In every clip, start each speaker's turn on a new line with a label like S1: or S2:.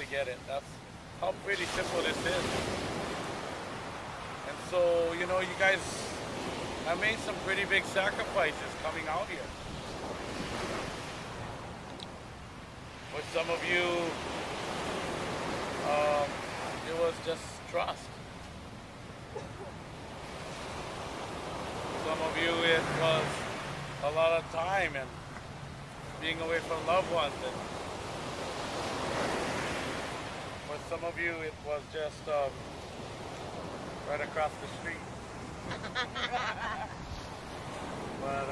S1: get it. That's how pretty simple this is. And so, you know, you guys have made some pretty big sacrifices coming out here. For some of you, it was just trust. Some of you, it was a lot of time and being away from loved ones. And for some of you, it was just right across the street. But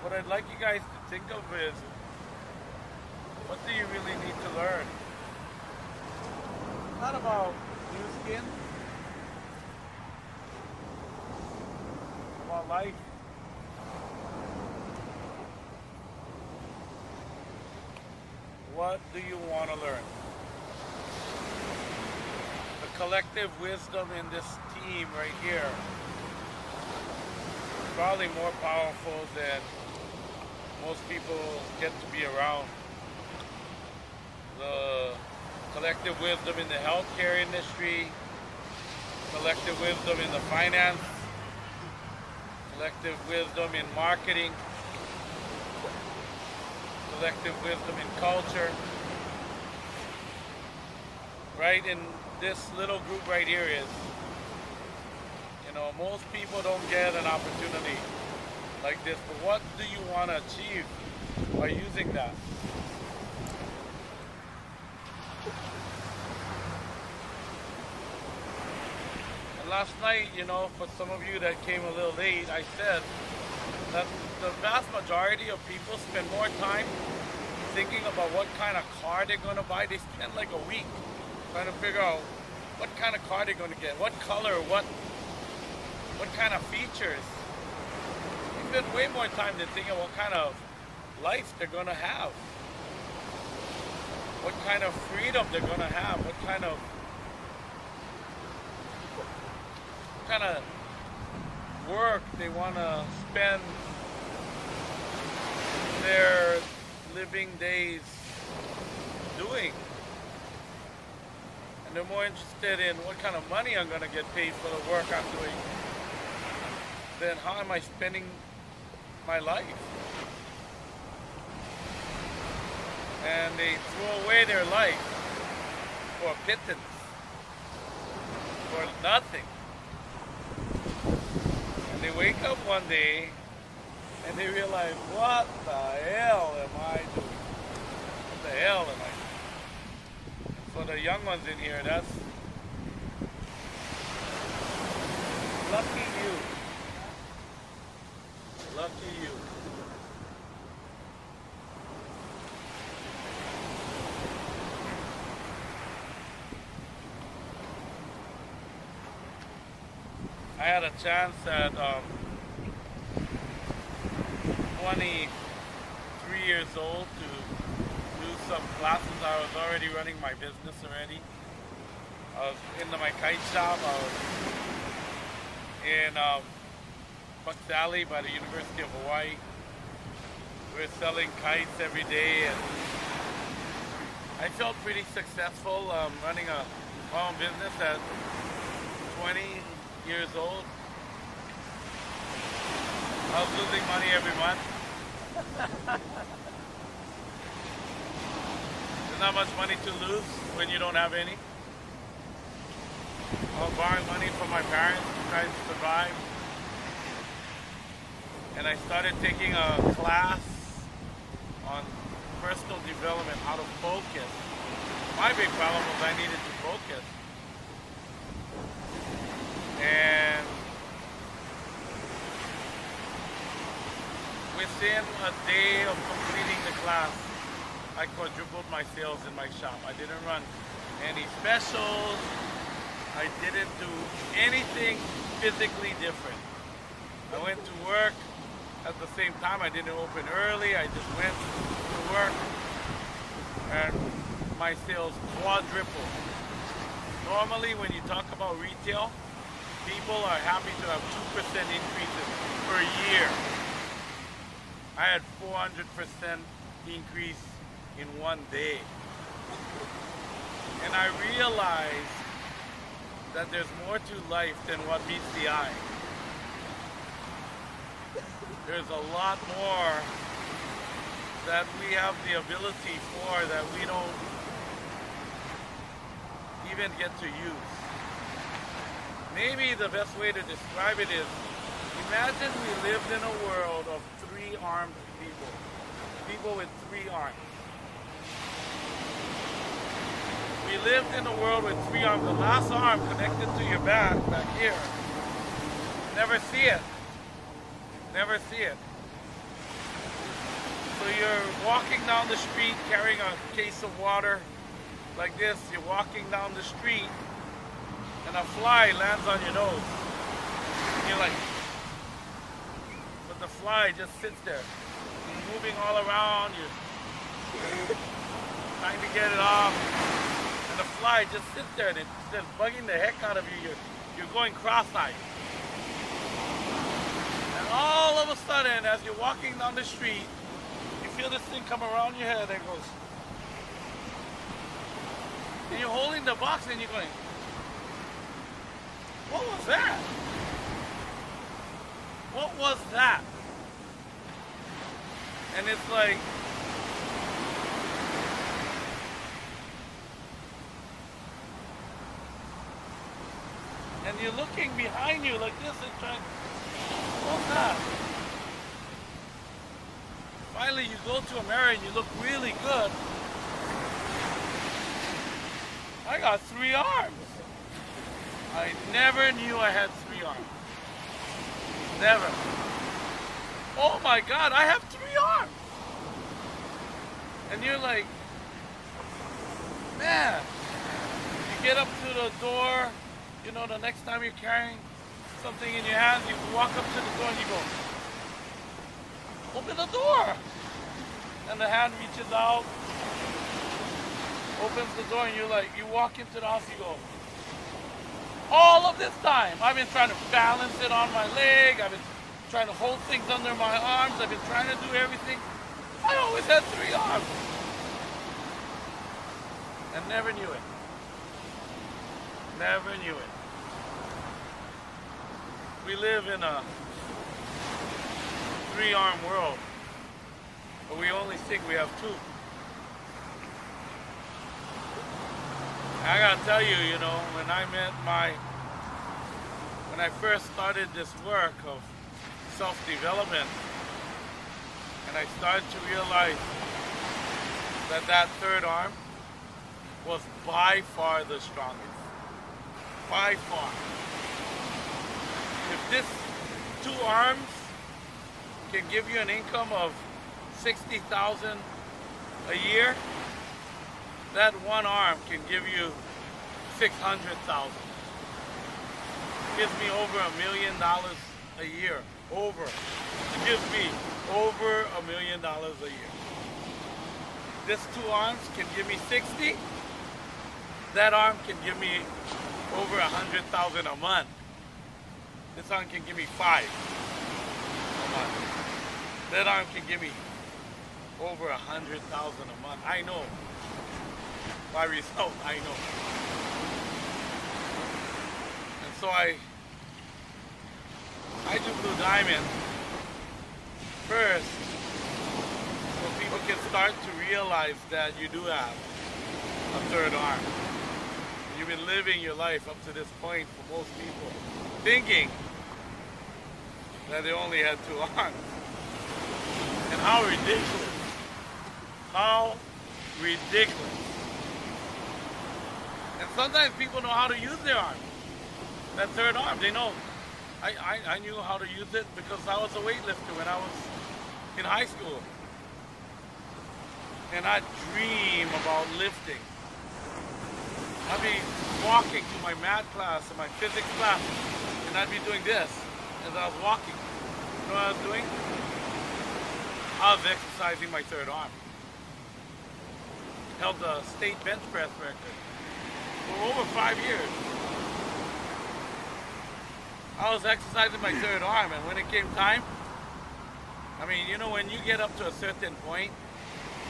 S1: what I'd like you guys to think of is, what do you really need to learn? Not about new skin, about life. What do you want to learn? The collective wisdom in this team right here is probably more powerful than most people get to be around. The collective wisdom in the healthcare industry, collective wisdom in the finance, collective wisdom in marketing, collective wisdom in culture. Right in this little group right here is, you know, most people don't get an opportunity like this, but what do you want to achieve by using that? And last night, you know, for some of you that came a little late, I said that the vast majority of people spend more time thinking about what kind of car they're going to buy. They spend like a week trying to figure out what kind of car they're going to get, what color, what kind of features. They spend way more time than thinking what kind of life they're going to have, what kind of freedom they're going to have, what kind of work they want to spend their living days doing. And they're more interested in what kind of money I'm going to get paid for the work I'm doing than how am I spending my life. And they throw away their life for a pittance, for nothing. And they wake up one day and they realize, what the hell am I doing? What the hell am I doing? For the young ones in here, that's lucky you. Lucky you. I had a chance at 23 years old to do some classes. I was already running my business already. I was into my kite shop. I was in Bucks Valley by the University of Hawaii. We were selling kites every day, and I felt pretty successful running my own business at 20 years old. I was losing money every month. There's not much money to lose when you don't have any. I was borrowing money from my parents to try to survive. And I started taking a class on personal development, how to focus. My big problem was I needed to focus. And within a day of completing the class, I quadrupled my sales in my shop. I didn't run any specials. I didn't do anything physically different. I went to work at the same time. I didn't open early. I just went to work and my sales quadrupled. Normally when you talk about retail, people are happy to have 2% increases per year. I had 400% increase in one day. And I realized that there's more to life than what meets the eye. There's a lot more that we have the ability for that we don't even get to use. Maybe the best way to describe it is, imagine we lived in a world of three-armed people. People with three arms. We lived in a world with three arms. The last arm connected to your back here. Never see it. Never see it. So you're walking down the street carrying a case of water like this. You're walking down the street and a fly lands on your nose. And you're like, but the fly just sits there. You're moving all around. You're trying to get it off. And the fly just sits there and it's just bugging the heck out of you. You're going cross-eyed. And all of a sudden, as you're walking down the street, you feel this thing come around your head and it goes. And you're holding the box and you're going, what was that? What was that? And it's like, and you're looking behind you like this and trying, what's that? Finally you go to a mirror and you look really good. I got 3 arms. I never knew I had 3 arms. Never. Oh my God, I have 3 arms. And you're like, man, you get up to the door, you know, the next time you're carrying something in your hands, you walk up to the door and you go, open the door. And the hand reaches out, opens the door, and you're like, you walk into the house, you go, all of this time, I've been trying to balance it on my leg, I've been trying to hold things under my arms, I've been trying to do everything. I always had 3 arms. And never knew it. Never knew it. We live in a 3-arm world, but we only think we have 2. I gotta tell you, you know, when I first started this work of self-development, and I started to realize that that 3rd arm was by far the strongest. By far. If this 2 arms can give you an income of $60,000 a year, that 1 arm can give you $600,000. Gives me over $1 million a year. It gives me over $1 million a year. This 2 arms can give me 60. That arm can give me over $100,000 a month. This arm can give me 5 a month. That arm can give me over $100,000 a month. I know. By result, I know. And so I do Blue Diamond first so people can start to realize that you do have a 3rd arm. You've been living your life up to this point for most people thinking that they only had 2 arms. And how ridiculous. How ridiculous. And sometimes people know how to use their arm. That 3rd arm, they know. I knew how to use it because I was a weightlifter when I was in high school. And I dream about lifting. I'd be walking to my math class and my physics class, and I'd be doing this as I was walking. You know what I was doing? I was exercising my 3rd arm. Held the state bench press record for over 5 years. I was exercising my 3rd arm, and when it came time, I mean, you know, when you get up to a certain point,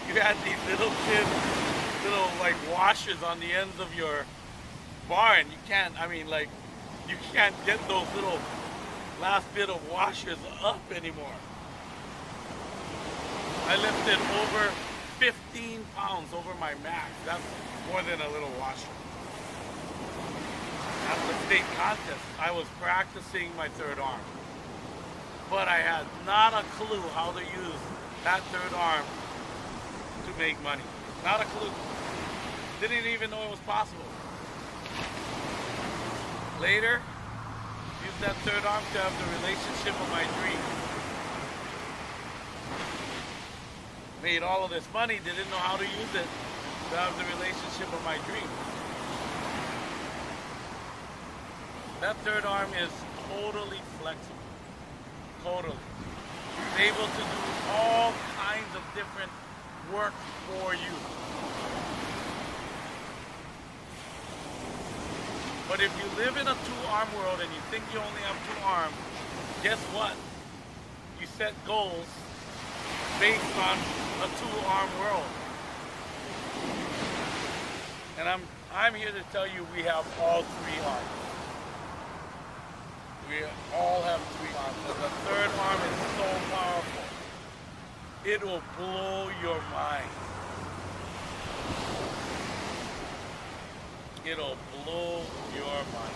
S1: you had these little thin, little like washers on the ends of your bar, and you can't, I mean, like, you can't get those little last bit of washers up anymore. I lifted over 15 pounds over my max. That's more than a little washer. At the state contest, I was practicing my third arm, but I had not a clue how to use that third arm to make money. Not a clue. Didn't even know it was possible. Later, used that third arm to have the relationship of my dreams. Made all of this money, didn't know how to use it to have the relationship of my dreams. That third arm is totally flexible. Totally. It's able to do all kinds of different work for you. But if you live in a two-arm world and you think you only have two arms, guess what? You set goals based on a two-arm world. And I'm here to tell you we have all three arms. We all have three arms. And the third arm is so powerful. It will blow your mind. It'll blow your mind.